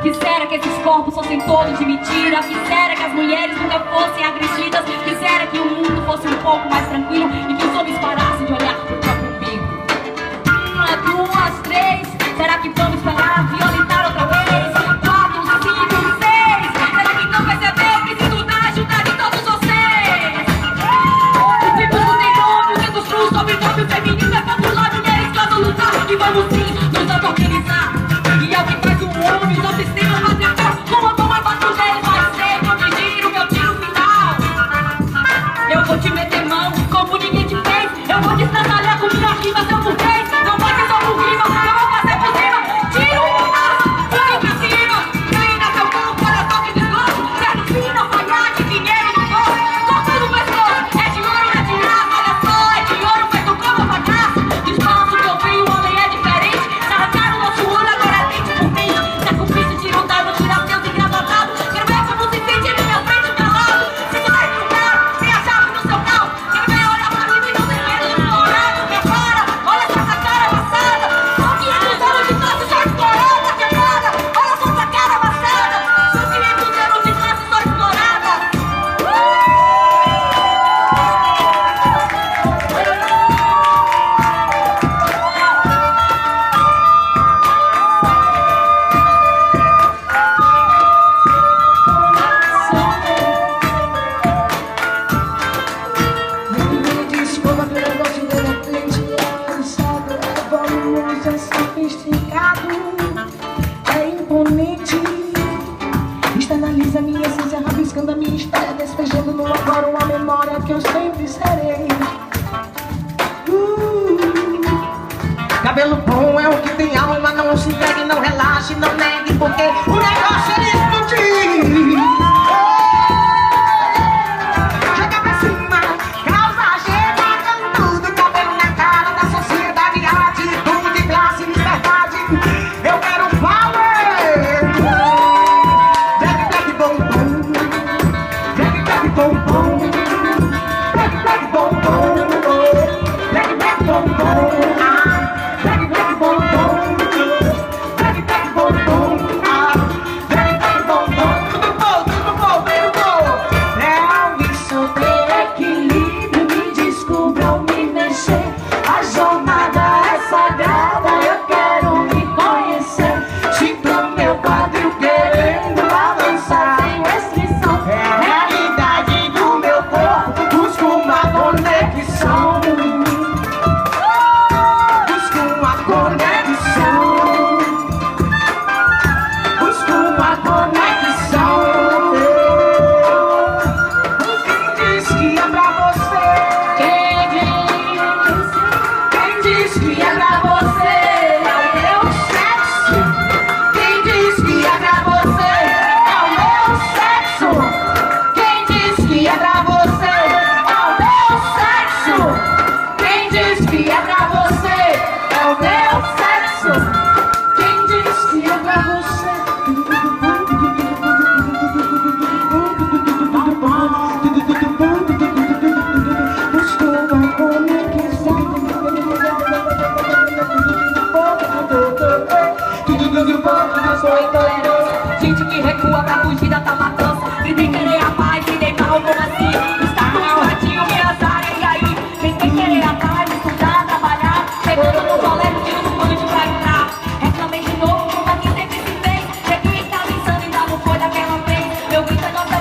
Quisera que esses corpos fossem todos de mentira. Quisera que as mulheres nunca fossem agredidas. Quisera que o mundo fosse um pouco mais tranquilo e que os homens parassem de olhar pro próprio umbigo. 1, 2, 3. Será que vamos parar, violentar outra vez? 4, 5, 6. Será que não percebeu? Preciso da ajuda de todos vocês. O feminismo tem nome, o dedo cruz, sobrenome feminino é popular. Mulheres vamos lutar e vamos sim nos auto-organizar. E é o que faz o homem, o sistema patriarcal. Com a mão abaixo dele vai ser proteger o meu tiro final. Eu vou te meter mão como ninguém te fez. Eu vou destratalhar com minha rima, seu burguês. Não vai ser só por rima, eu vou fazer por cima. Tiro fui pra cima. Treina seu corpo, olha só que desgosto. Certo fim, não falhar, de dinheiro no bolso. Corpo no pescoço, é de ouro, é de raça. Olha só, é de ouro feito como bagaço. Despaço que eu vi, o homem é diferente. Se arrancar o nosso olho, agora é dente por dente. Se a cúmplice tira um dado, tira seus engravatados. Quero ver como se sente na minha frente, meu lado. Se tu tá estudado, tem a chave no seu carro. Quero ver olhar pra mim e não tem medo do dourado. Prepara, olha só essa cara amassada. São 500 anos de classe só explorada, quebrada. Olha só essa cara amassada. São 500 anos de classe só explorada. Desculpa pelo gosto de repente, sabe, é volumoso, é sofisticado, é imponente. Externaliza minha essência, rabiscando a minha história, despejando no agora uma memória que eu sempre serei. Cabelo bom é o que tem alma, não se entregue, não relaxe, não negue, porque o negócio é explodir. Chega pra cima, causa agenda com tudo, cabelo na cara da sociedade, atitude, classe, liberdade. Eu quero power. Black, black, bom, bom. Black, black, bom, bom. Black, black, bom, bom. Black, black, bom, bom. Black, black, bom, bom. Black, black, bom, bom. Black, black, bom, bom. Tudo bom, tudo bom, tudo bom. Pra me solter equilíbrio, me descubram, me mexer. A jornada é sagrada, eu quero me conhecer. Sinto meu quadril querendo avançar sem restrição. É a realidade do meu corpo, busco uma conexão. Busco uma conexão. Busco uma conexão. Quem diz que é pra você? Quem diz que é pra você? É o meu sexo. Quem diz que é pra você? É o meu sexo. Quem diz que é pra você? É o meu sexo. Quem diz que é pra você? É o meu sexo. Quem diz que é pra você? Busco uma conexão. Sou intolerância, gente que recua pra fugir da matança. E nem querer a paz, e nem mal, como assim? Está no meu radinho, minhas áreas, e aí? Quem tem querer a paz, estudar, trabalhar, chegando no colégio, tiro do punch pra entrar. Reclamei de novo, como aqui sempre se fez. Cheguei em casa insano e dava um foi daquela vez. Meu grito é nossa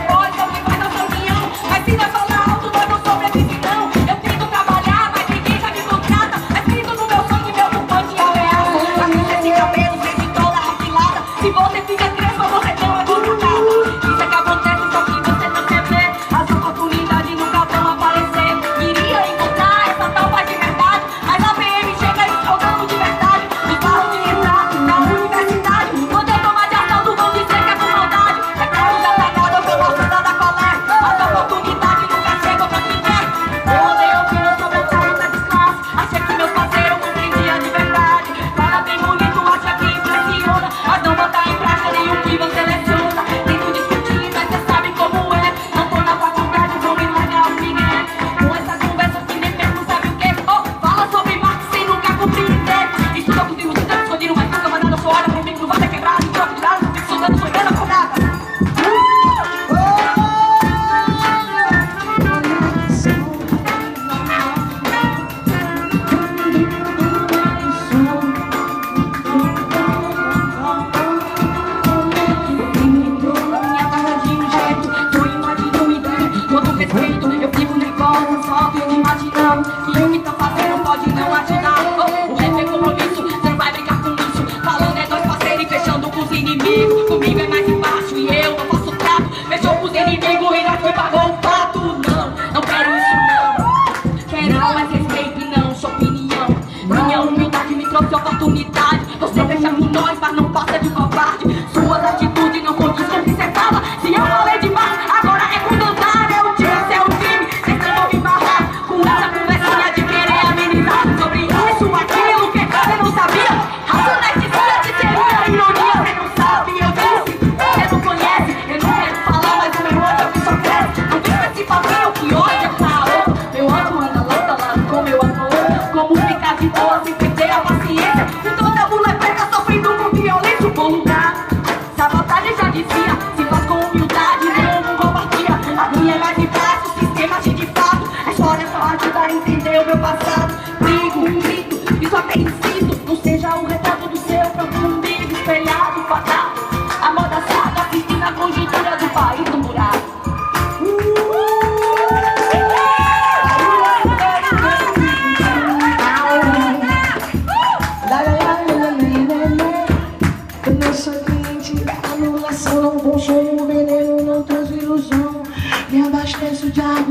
consumo veneno, não transo ilusão. Me abasteço de água